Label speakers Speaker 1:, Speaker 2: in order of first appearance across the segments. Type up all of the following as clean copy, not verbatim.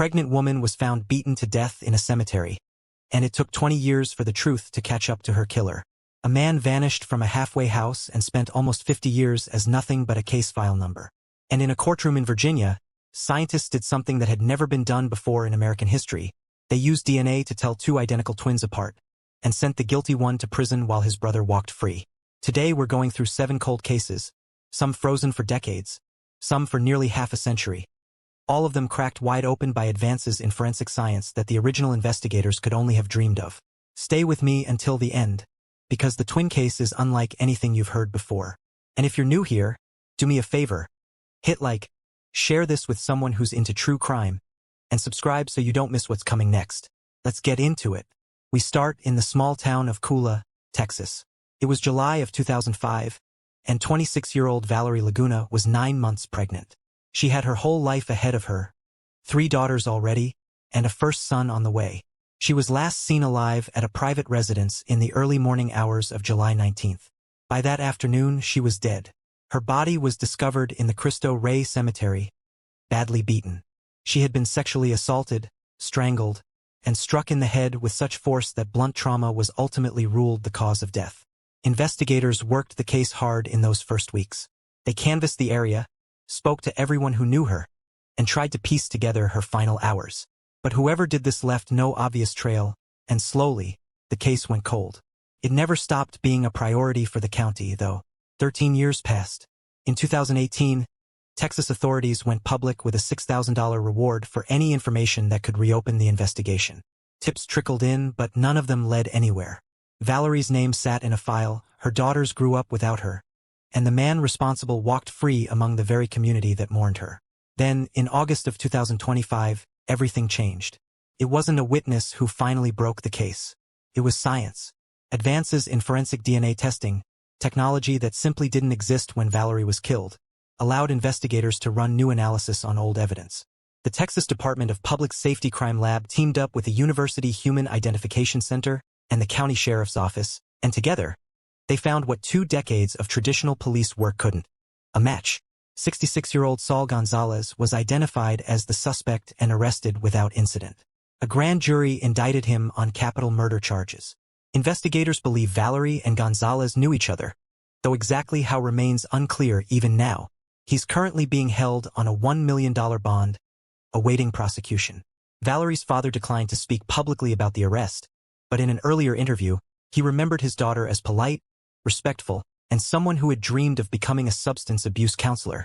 Speaker 1: pregnant woman was found beaten to death in a cemetery, and it took 20 years for the truth to catch up to her killer. A man vanished from a halfway house and spent almost 50 years as nothing but a case file number. And in a courtroom in Virginia, scientists did something that had never been done before in American history. They used DNA to tell two identical twins apart, and sent the guilty one to prison while his brother walked free. Today we're going through 7 cold cases, some frozen for decades, some for nearly half a century. All of them cracked wide open by advances in forensic science that the original investigators could only have dreamed of. Stay with me until the end, because the twin case is unlike anything you've heard before. And if you're new here, do me a favor. Hit like, share this with someone who's into true crime, and subscribe so you don't miss what's coming next. Let's get into it. We start in the small town of Cula, Texas. It was July of 2005, and 26-year-old Valerie Laguna was 9 months pregnant. She had her whole life ahead of her, 3 daughters already, and a first son on the way. She was last seen alive at a private residence in the early morning hours of July 19th. By that afternoon, she was dead. Her body was discovered in the Cristo Rey Cemetery, badly beaten. She had been sexually assaulted, strangled, and struck in the head with such force that blunt trauma was ultimately ruled the cause of death. Investigators worked the case hard in those first weeks. They canvassed the area, spoke to everyone who knew her, and tried to piece together her final hours. But whoever did this left no obvious trail, and slowly, the case went cold. It never stopped being a priority for the county, though. 13 years passed. In 2018, Texas authorities went public with a $6,000 reward for any information that could reopen the investigation. Tips trickled in, but none of them led anywhere. Valerie's name sat in a file, her daughters grew up without her, and the man responsible walked free among the very community that mourned her. Then, in August of 2025, everything changed. It wasn't a witness who finally broke the case. It was science. Advances in forensic DNA testing, technology that simply didn't exist when Valerie was killed, allowed investigators to run new analysis on old evidence. The Texas Department of Public Safety Crime Lab teamed up with the University Human Identification Center and the County Sheriff's Office, and together, they found what 2 decades of traditional police work couldn't. A match. 66-year-old Saul Gonzalez was identified as the suspect and arrested without incident. A grand jury indicted him on capital murder charges. Investigators believe Valerie and Gonzalez knew each other, though exactly how remains unclear even now. He's currently being held on a $1 million bond, awaiting prosecution. Valerie's father declined to speak publicly about the arrest, but in an earlier interview, he remembered his daughter as polite, respectful, and someone who had dreamed of becoming a substance abuse counselor.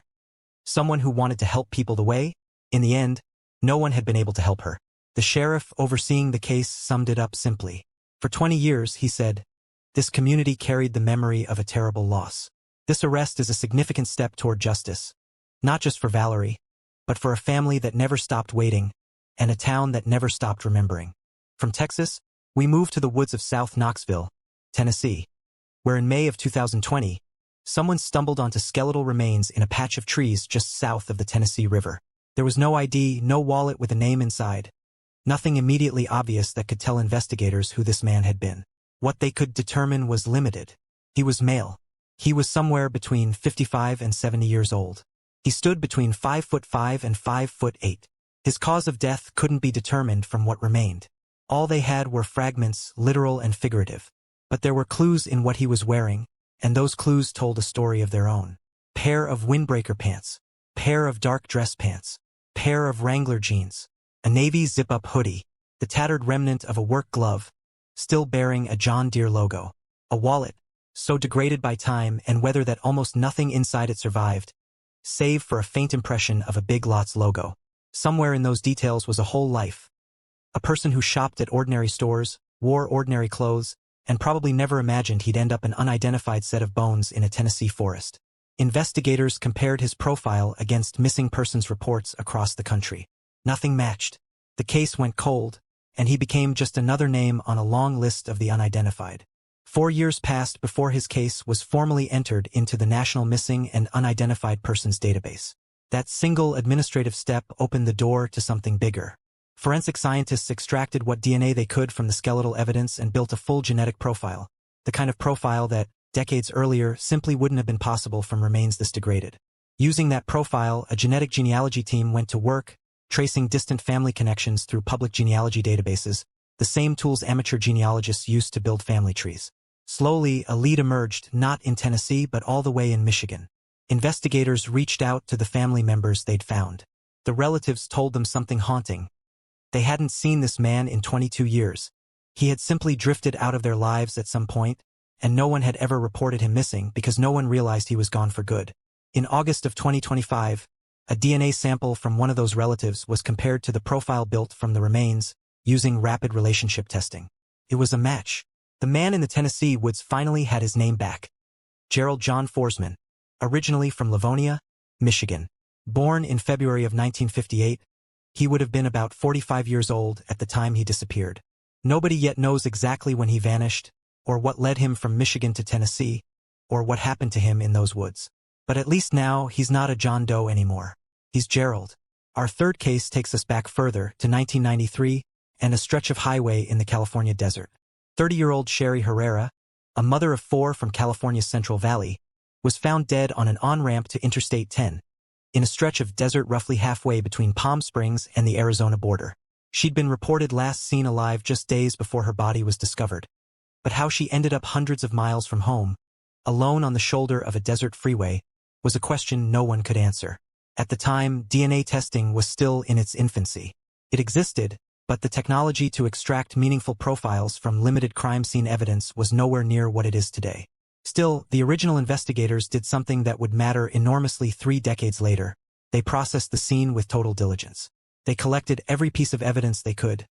Speaker 1: Someone who wanted to help people the way, in the end, no one had been able to help her. The sheriff overseeing the case summed it up simply. For 20 years, he said, this community carried the memory of a terrible loss. This arrest is a significant step toward justice, not just for Valerie, but for a family that never stopped waiting, and a town that never stopped remembering. From Texas, we moved to the woods of South Knoxville, Tennessee, where in May of 2020, someone stumbled onto skeletal remains in a patch of trees just south of the Tennessee River. There was no ID, no wallet with a name inside, nothing immediately obvious that could tell investigators who this man had been. What they could determine was limited. He was male. He was somewhere between 55 and 70 years old. He stood between 5'5" and 5'8". His cause of death couldn't be determined from what remained. All they had were fragments, literal and figurative. But there were clues in what he was wearing, and those clues told a story of their own. Pair of windbreaker pants. Pair of dark dress pants. Pair of Wrangler jeans. A navy zip-up hoodie. The tattered remnant of a work glove, still bearing a John Deere logo. A wallet, so degraded by time and weather that almost nothing inside it survived, save for a faint impression of a Big Lots logo. Somewhere in those details was a whole life. A person who shopped at ordinary stores, wore ordinary clothes, and probably never imagined he'd end up an unidentified set of bones in a Tennessee forest. Investigators compared his profile against missing persons reports across the country. Nothing matched. The case went cold, and he became just another name on a long list of the unidentified. 4 years passed before his case was formally entered into the National Missing and Unidentified Persons Database. That single administrative step opened the door to something bigger. Forensic scientists extracted what DNA they could from the skeletal evidence and built a full genetic profile, the kind of profile that, decades earlier, simply wouldn't have been possible from remains this degraded. Using that profile, a genetic genealogy team went to work, tracing distant family connections through public genealogy databases, the same tools amateur genealogists used to build family trees. Slowly, a lead emerged, not in Tennessee but all the way in Michigan. Investigators reached out to the family members they'd found. The relatives told them something haunting. They hadn't seen this man in 22 years. He had simply drifted out of their lives at some point, and no one had ever reported him missing because no one realized he was gone for good. In August of 2025, a DNA sample from one of those relatives was compared to the profile built from the remains, using rapid relationship testing. It was a match. The man in the Tennessee woods finally had his name back. Gerald John Forsman, originally from Livonia, Michigan. Born in February of 1958, he would have been about 45 years old at the time he disappeared. Nobody yet knows exactly when he vanished, or what led him from Michigan to Tennessee, or what happened to him in those woods. But at least now, he's not a John Doe anymore. He's Gerald. Our third case takes us back further to 1993 and a stretch of highway in the California desert. 30-year-old Sherry Herrera, a mother of 4 from California's Central Valley, was found dead on an on-ramp to Interstate 10, in a stretch of desert roughly halfway between Palm Springs and the Arizona border. She'd been reported last seen alive just days before her body was discovered. But how she ended up hundreds of miles from home, alone on the shoulder of a desert freeway, was a question no one could answer. At the time, DNA testing was still in its infancy. It existed, but the technology to extract meaningful profiles from limited crime scene evidence was nowhere near what it is today. Still, the original investigators did something that would matter enormously 3 decades later. They processed the scene with total diligence. They collected every piece of evidence they could,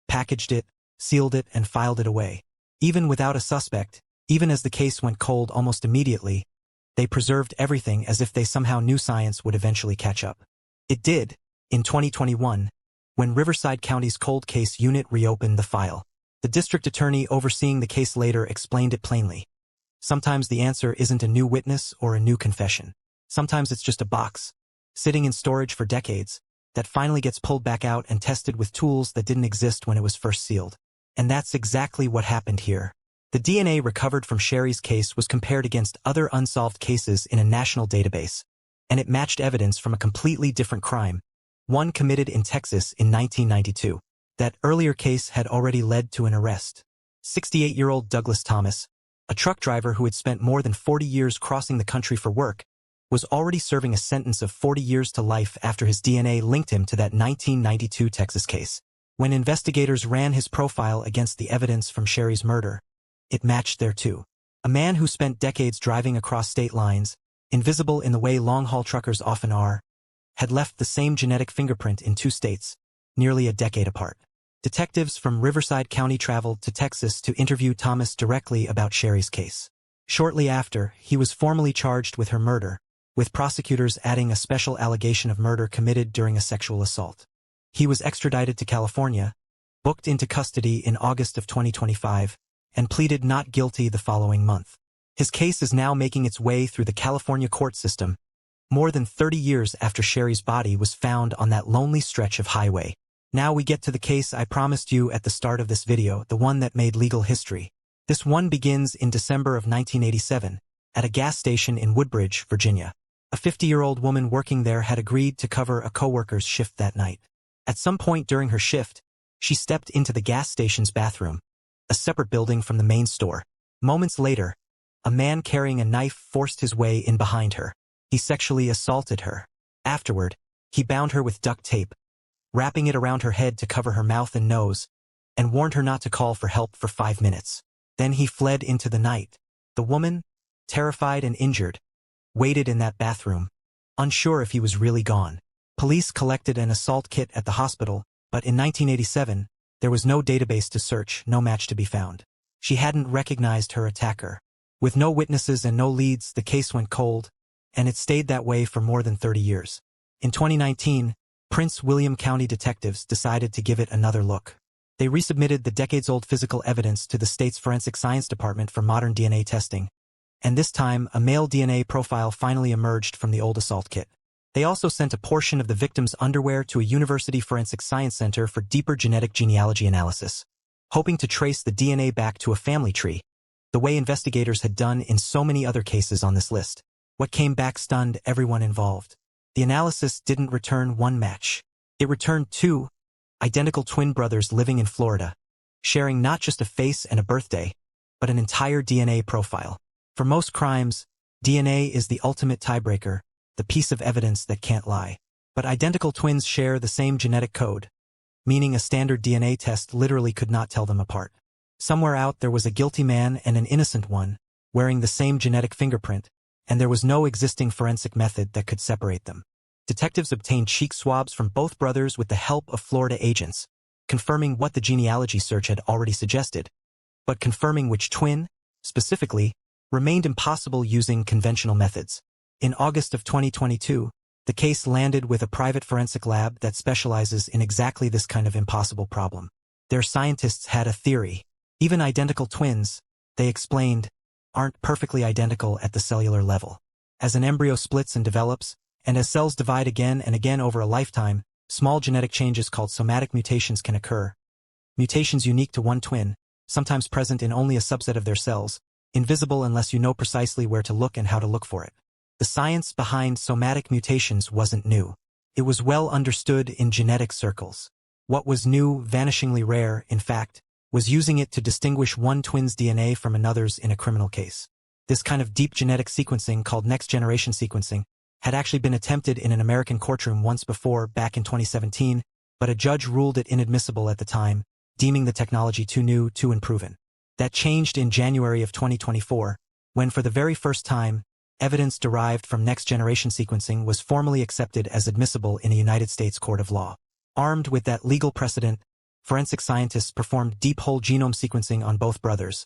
Speaker 1: packaged it, sealed it, and filed it away. Even without a suspect, even as the case went cold almost immediately, they preserved everything as if they somehow knew science would eventually catch up. It did, in 2021, when Riverside County's cold case unit reopened the file. The district attorney overseeing the case later explained it plainly. Sometimes the answer isn't a new witness or a new confession. Sometimes it's just a box, sitting in storage for decades, that finally gets pulled back out and tested with tools that didn't exist when it was first sealed. And that's exactly what happened here. The DNA recovered from Sherry's case was compared against other unsolved cases in a national database, and it matched evidence from a completely different crime, one committed in Texas in 1992. That earlier case had already led to an arrest. 68-year-old Douglas Thomas, a truck driver who had spent more than 40 years crossing the country for work, was already serving a sentence of 40 years to life after his DNA linked him to that 1992 Texas case. When investigators ran his profile against the evidence from Sherry's murder, it matched there too. A man who spent decades driving across state lines, invisible in the way long-haul truckers often are, had left the same genetic fingerprint in 2 states, nearly a decade apart. Detectives from Riverside County traveled to Texas to interview Thomas directly about Sherry's case. Shortly after, he was formally charged with her murder, with prosecutors adding a special allegation of murder committed during a sexual assault. He was extradited to California, booked into custody in August of 2025, and pleaded not guilty the following month. His case is now making its way through the California court system, more than 30 years after Sherry's body was found on that lonely stretch of highway. Now we get to the case I promised you at the start of this video, the one that made legal history. This one begins in December of 1987, at a gas station in Woodbridge, Virginia. A 50-year-old woman working there had agreed to cover a coworker's shift that night. At some point during her shift, she stepped into the gas station's bathroom, a separate building from the main store. Moments later, a man carrying a knife forced his way in behind her. He sexually assaulted her. Afterward, he bound her with duct tape, wrapping it around her head to cover her mouth and nose, and warned her not to call for help for 5 minutes. Then he fled into the night. The woman, terrified and injured, waited in that bathroom, unsure if he was really gone. Police collected an assault kit at the hospital, but in 1987, there was no database to search, no match to be found. She hadn't recognized her attacker. With no witnesses and no leads, the case went cold, and it stayed that way for more than 30 years. In 2019, Prince William County detectives decided to give it another look. They resubmitted the decades-old physical evidence to the state's Forensic Science Department for modern DNA testing, and this time a male DNA profile finally emerged from the old assault kit. They also sent a portion of the victim's underwear to a university forensic science center for deeper genetic genealogy analysis, hoping to trace the DNA back to a family tree, the way investigators had done in so many other cases on this list. What came back stunned everyone involved. The analysis didn't return one match. It returned two identical twin brothers living in Florida, sharing not just a face and a birthday, but an entire DNA profile. For most crimes, DNA is the ultimate tiebreaker, the piece of evidence that can't lie. But identical twins share the same genetic code, meaning a standard DNA test literally could not tell them apart. Somewhere out there was a guilty man and an innocent one, wearing the same genetic fingerprint, and there was no existing forensic method that could separate them. Detectives obtained cheek swabs from both brothers with the help of Florida agents, confirming what the genealogy search had already suggested, but confirming which twin, specifically, remained impossible using conventional methods. In August of 2022, the case landed with a private forensic lab that specializes in exactly this kind of impossible problem. Their scientists had a theory. Even identical twins, they explained, aren't perfectly identical at the cellular level. As an embryo splits and develops, and as cells divide again and again over a lifetime, small genetic changes called somatic mutations can occur. Mutations unique to one twin, sometimes present in only a subset of their cells, invisible unless you know precisely where to look and how to look for it. The science behind somatic mutations wasn't new. It was well understood in genetic circles. What was new, vanishingly rare, in fact, was using it to distinguish one twin's DNA from another's in a criminal case. This kind of deep genetic sequencing, called next-generation sequencing, had actually been attempted in an American courtroom once before, back in 2017, but a judge ruled it inadmissible at the time, deeming the technology too new, too unproven. That changed in January of 2024, when for the very first time, evidence derived from next-generation sequencing was formally accepted as admissible in a United States court of law. Armed with that legal precedent, forensic scientists performed deep whole genome sequencing on both brothers,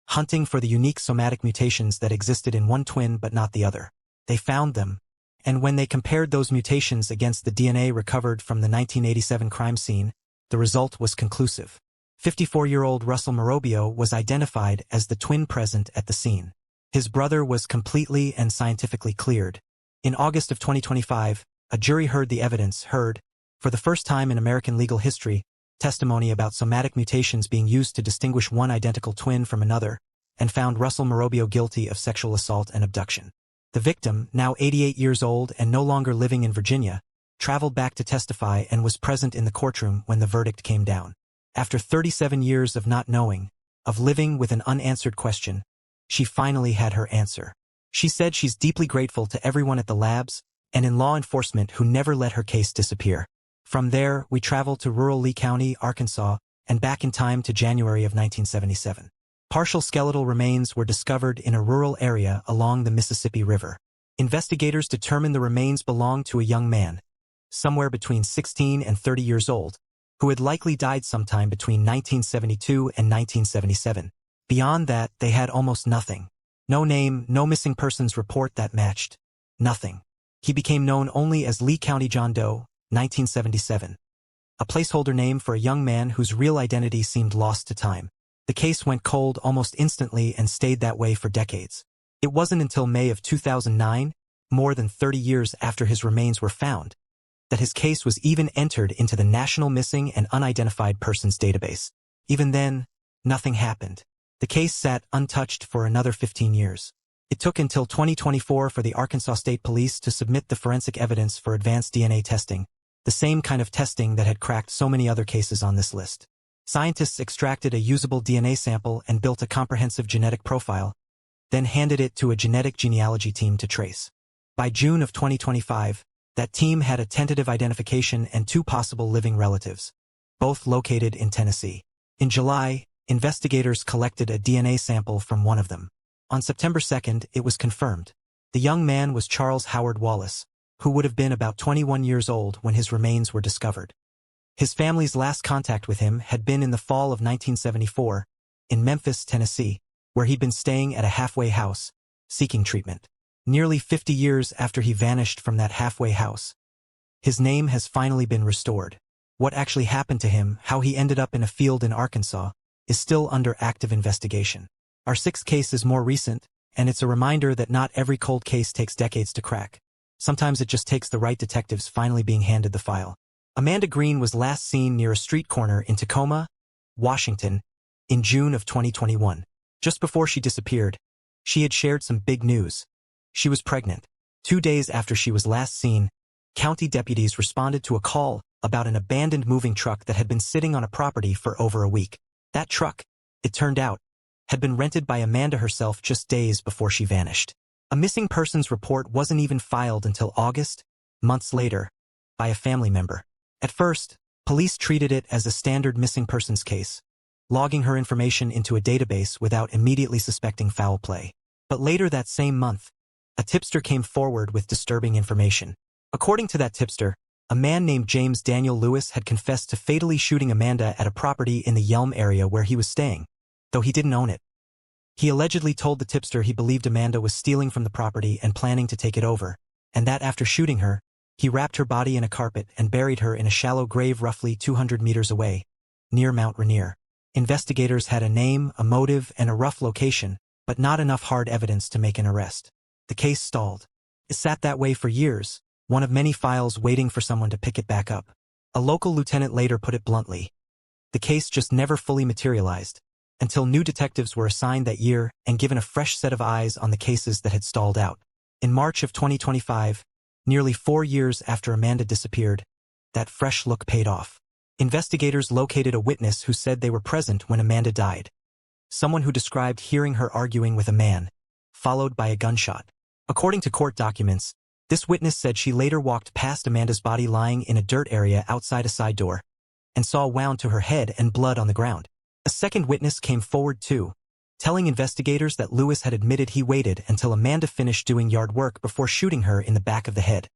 Speaker 1: hunting for the unique somatic mutations that existed in one twin but not the other. They found them, and when they compared those mutations against the DNA recovered from the 1987 crime scene, the result was conclusive. 54-year-old Russell Marobio was identified as the twin present at the scene. His brother was completely and scientifically cleared. In August of 2025, a jury heard the evidence, for the first time in American legal history, testimony about somatic mutations being used to distinguish one identical twin from another, and found Russell Marobio guilty of sexual assault and abduction. The victim, now 88 years old and no longer living in Virginia, traveled back to testify and was present in the courtroom when the verdict came down. After 37 years of not knowing, of living with an unanswered question, she finally had her answer. She said she's deeply grateful to everyone at the labs and in law enforcement who never let her case disappear. From there, we traveled to rural Lee County, Arkansas, and back in time to January of 1977. Partial skeletal remains were discovered in a rural area along the Mississippi River. Investigators determined the remains belonged to a young man, somewhere between 16 and 30 years old, who had likely died sometime between 1972 and 1977. Beyond that, they had almost nothing. No name, no missing persons report that matched. Nothing. He became known only as Lee County John Doe, 1977. A placeholder name for a young man whose real identity seemed lost to time. The case went cold almost instantly and stayed that way for decades. It wasn't until May of 2009, more than 30 years after his remains were found, that his case was even entered into the National Missing and Unidentified Persons Database. Even then, nothing happened. The case sat untouched for another 15 years. It took until 2024 for the Arkansas State Police to submit the forensic evidence for advanced DNA testing, the same kind of testing that had cracked so many other cases on this list. Scientists extracted a usable DNA sample and built a comprehensive genetic profile, then handed it to a genetic genealogy team to trace. By June of 2025, that team had a tentative identification and two possible living relatives, both located in Tennessee. In July, investigators collected a DNA sample from one of them. On September 2nd, it was confirmed. The young man was Charles Howard Wallace, who would have been about 21 years old when his remains were discovered. His family's last contact with him had been in the fall of 1974, in Memphis, Tennessee, where he'd been staying at a halfway house, seeking treatment. Nearly 50 years after he vanished from that halfway house, his name has finally been restored. What actually happened to him, how he ended up in a field in Arkansas, is still under active investigation. Our sixth case is more recent, and it's a reminder that not every cold case takes decades to crack. Sometimes it just takes the right detectives finally being handed the file. Amanda Green was last seen near a street corner in Tacoma, Washington, in June of 2021. Just before she disappeared, she had shared some big news. She was pregnant. 2 days after she was last seen, county deputies responded to a call about an abandoned moving truck that had been sitting on a property for over a week. That truck, it turned out, had been rented by Amanda herself just days before she vanished. A missing persons report wasn't even filed until August, months later, by a family member. At first, police treated it as a standard missing persons case, logging her information into a database without immediately suspecting foul play. But later that same month, a tipster came forward with disturbing information. According to that tipster, a man named James Daniel Lewis had confessed to fatally shooting Amanda at a property in the Yelm area where he was staying, though he didn't own it. He allegedly told the tipster he believed Amanda was stealing from the property and planning to take it over, and that after shooting her, he wrapped her body in a carpet and buried her in a shallow grave roughly 200 meters away, near Mount Rainier. Investigators had a name, a motive, and a rough location, but not enough hard evidence to make an arrest. The case stalled. It sat that way for years, one of many files waiting for someone to pick it back up. A local lieutenant later put it bluntly. The case just never fully materialized, until new detectives were assigned that year and given a fresh set of eyes on the cases that had stalled out. In March of 2025, nearly 4 years after Amanda disappeared, that fresh look paid off. Investigators located a witness who said they were present when Amanda died. Someone who described hearing her arguing with a man, followed by a gunshot. According to court documents, this witness said she later walked past Amanda's body lying in a dirt area outside a side door, and saw a wound to her head and blood on the ground. A second witness came forward too, telling investigators that Lewis had admitted he waited until Amanda finished doing yard work before shooting her in the back of the head,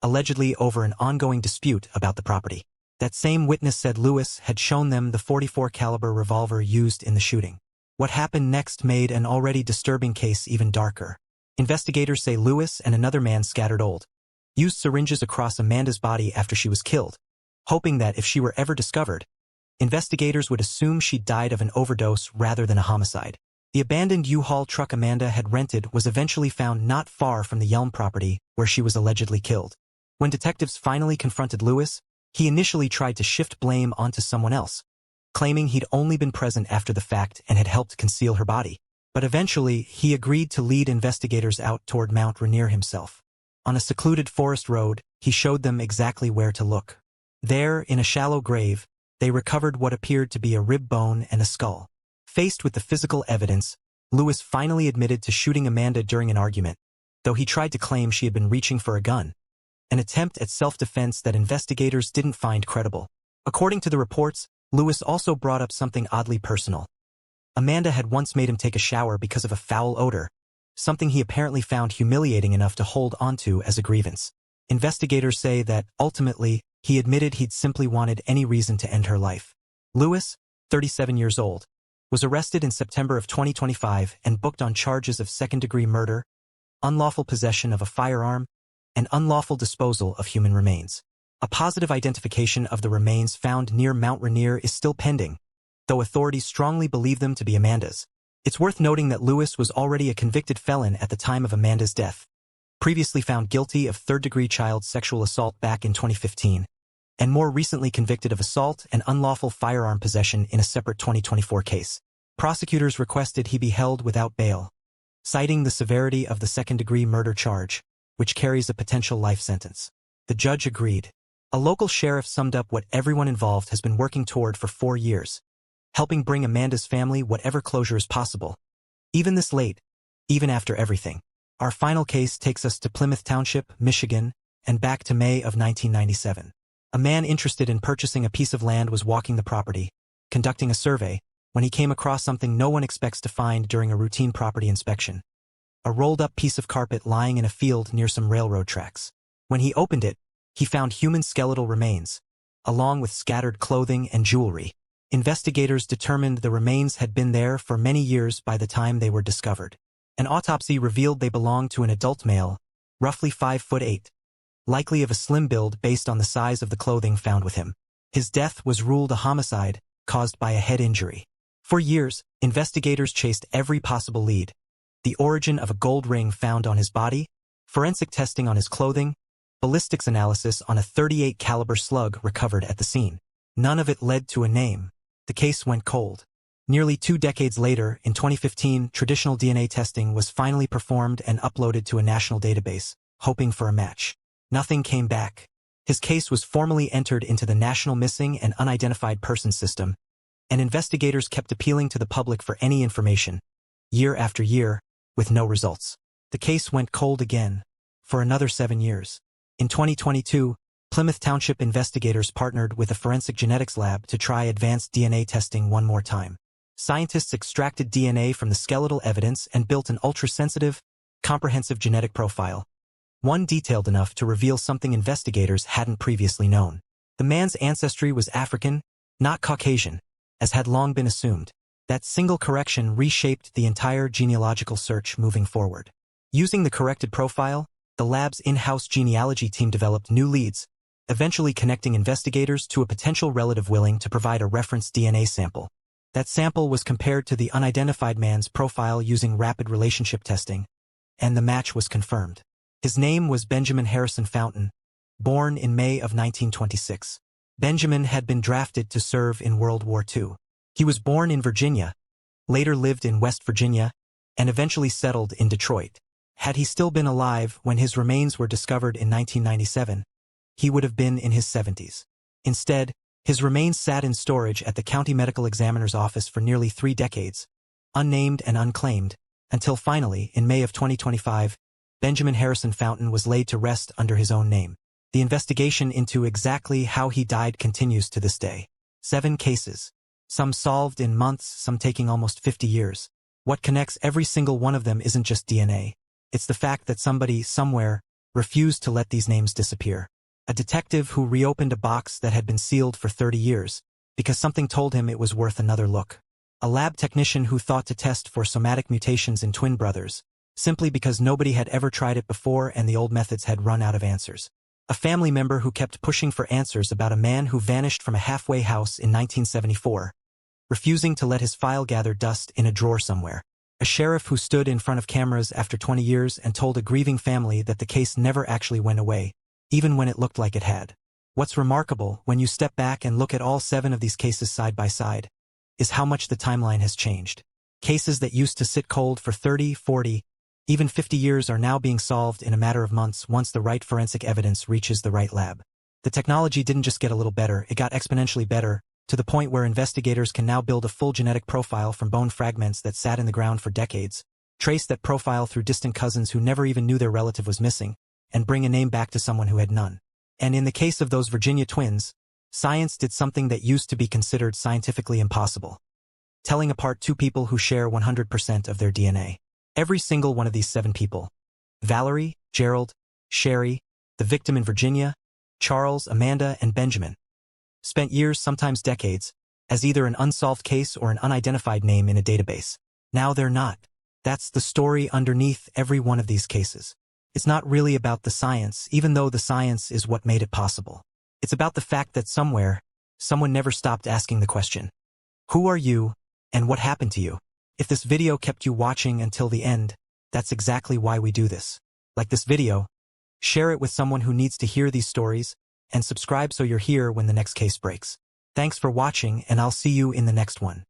Speaker 1: allegedly over an ongoing dispute about the property. That same witness said Lewis had shown them the .44 caliber revolver used in the shooting. What happened next made an already disturbing case even darker. Investigators say Lewis and another man scattered used syringes across Amanda's body after she was killed, hoping that if she were ever discovered, investigators would assume she died of an overdose rather than a homicide. The abandoned U-Haul truck Amanda had rented was eventually found not far from the Yelm property where she was allegedly killed. When detectives finally confronted Lewis, he initially tried to shift blame onto someone else, claiming he'd only been present after the fact and had helped conceal her body. But eventually, he agreed to lead investigators out toward Mount Rainier himself. On a secluded forest road, he showed them exactly where to look. There, in a shallow grave, they recovered what appeared to be a rib bone and a skull. Faced with the physical evidence, Lewis finally admitted to shooting Amanda during an argument, though he tried to claim she had been reaching for a gun, an attempt at self-defense that investigators didn't find credible. According to the reports, Lewis also brought up something oddly personal. Amanda had once made him take a shower because of a foul odor, something he apparently found humiliating enough to hold onto as a grievance. Investigators say that, ultimately, he admitted he'd simply wanted any reason to end her life. Lewis, 37 years old, was arrested in September of 2025 and booked on charges of second-degree murder, unlawful possession of a firearm, and unlawful disposal of human remains. A positive identification of the remains found near Mount Rainier is still pending, though authorities strongly believe them to be Amanda's. It's worth noting that Lewis was already a convicted felon at the time of Amanda's death, previously found guilty of third-degree child sexual assault back in 2015, and more recently convicted of assault and unlawful firearm possession in a separate 2024 case. Prosecutors requested he be held without bail, citing the severity of the second-degree murder charge, which carries a potential life sentence. The judge agreed. A local sheriff summed up what everyone involved has been working toward for 4 years, helping bring Amanda's family whatever closure is possible. Even this late, even after everything. Our final case takes us to Plymouth Township, Michigan, and back to May of 1997. A man interested in purchasing a piece of land was walking the property, conducting a survey, when he came across something no one expects to find during a routine property inspection. A rolled-up piece of carpet lying in a field near some railroad tracks. When he opened it, he found human skeletal remains, along with scattered clothing and jewelry. Investigators determined the remains had been there for many years by the time they were discovered. An autopsy revealed they belonged to an adult male, roughly 5'8", likely of a slim build based on the size of the clothing found with him. His death was ruled a homicide, caused by a head injury. For years, investigators chased every possible lead: the origin of a gold ring found on his body, forensic testing on his clothing, ballistics analysis on a .38 caliber slug recovered at the scene. None of it led to a name. The case went cold. Nearly 2 decades later, in 2015, traditional DNA testing was finally performed and uploaded to a national database, hoping for a match. Nothing came back. His case was formally entered into the National Missing and Unidentified Persons System, and investigators kept appealing to the public for any information, year after year, with no results. The case went cold again, for another 7 years. In 2022, Plymouth Township investigators partnered with a forensic genetics lab to try advanced DNA testing one more time. Scientists extracted DNA from the skeletal evidence and built an ultra-sensitive, comprehensive genetic profile, one detailed enough to reveal something investigators hadn't previously known. The man's ancestry was African, not Caucasian, as had long been assumed. That single correction reshaped the entire genealogical search moving forward. Using the corrected profile, the lab's in-house genealogy team developed new leads, eventually connecting investigators to a potential relative willing to provide a reference DNA sample. That sample was compared to the unidentified man's profile using rapid relationship testing, and the match was confirmed. His name was Benjamin Harrison Fountain, born in May of 1926. Benjamin had been drafted to serve in World War II. He was born in Virginia, later lived in West Virginia, and eventually settled in Detroit. Had he still been alive when his remains were discovered in 1997, he would have been in his 70s. Instead, his remains sat in storage at the county medical examiner's office for nearly 3 decades, unnamed and unclaimed, until finally, in May of 2025, Benjamin Harrison Fountain was laid to rest under his own name. The investigation into exactly how he died continues to this day. 7 cases. Some solved in months, some taking almost 50 years. What connects every single one of them isn't just DNA. It's the fact that somebody, somewhere, refused to let these names disappear. A detective who reopened a box that had been sealed for 30 years, because something told him it was worth another look. A lab technician who thought to test for somatic mutations in twin brothers, simply because nobody had ever tried it before and the old methods had run out of answers. A family member who kept pushing for answers about a man who vanished from a halfway house in 1974, refusing to let his file gather dust in a drawer somewhere. A sheriff who stood in front of cameras after 20 years and told a grieving family that the case never actually went away, even when it looked like it had. What's remarkable, when you step back and look at all 7 of these cases side by side, is how much the timeline has changed. Cases that used to sit cold for 30, 40, even 50 years are now being solved in a matter of months once the right forensic evidence reaches the right lab. The technology didn't just get a little better, it got exponentially better, to the point where investigators can now build a full genetic profile from bone fragments that sat in the ground for decades, trace that profile through distant cousins who never even knew their relative was missing, and bring a name back to someone who had none. And in the case of those Virginia twins, science did something that used to be considered scientifically impossible, telling apart 2 people who share 100% of their DNA. Every single one of these 7 people, Valerie, Gerald, Sherry, the victim in Virginia, Charles, Amanda, and Benjamin, spent years, sometimes decades, as either an unsolved case or an unidentified name in a database. Now they're not. That's the story underneath every one of these cases. It's not really about the science, even though the science is what made it possible. It's about the fact that somewhere, someone never stopped asking the question, who are you, and what happened to you? If this video kept you watching until the end, that's exactly why we do this. Like this video, share it with someone who needs to hear these stories, and subscribe so you're here when the next case breaks. Thanks for watching, and I'll see you in the next one.